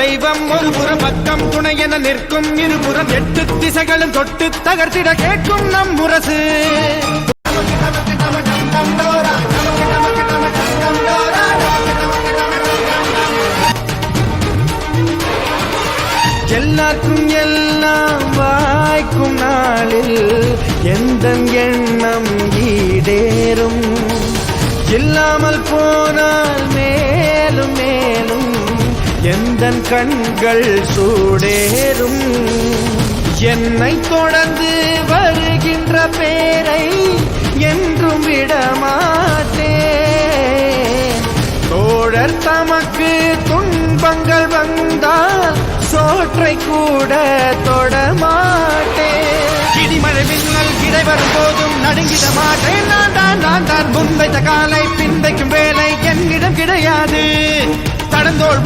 தெய்வம் ஒரு புறம் பக்கம் துணை என நிற்கும் இருபுறம் 8 திசைகளும் தொட்டு தகர்த்திட கேட்கும் நம் முரசு. எல்லாருக்கும் எல்லாம் வாய்க்கும் நாளில் எந்த எண்ணம் ஈடேறும். இல்லாமல் போனால் மேலும் மேலும் எந்த கண்கள் சூடேறும். என்னை தொடர்ந்து வருகின்ற பேரை என்றும் விடமாட்டேன். தோழர் தமக்கு துன்பங்கள் வந்தால் சோற்றை கூட தொடமாட்டேன். இடிமழை மின்னல் கிடை வரும் போதும் நடுங்கிட மாட்டேன். நான் தான் முன்வைத்த காலை பின்வைக்கும் வேலை என்னிடம் கிடையாது. தடந்தோள்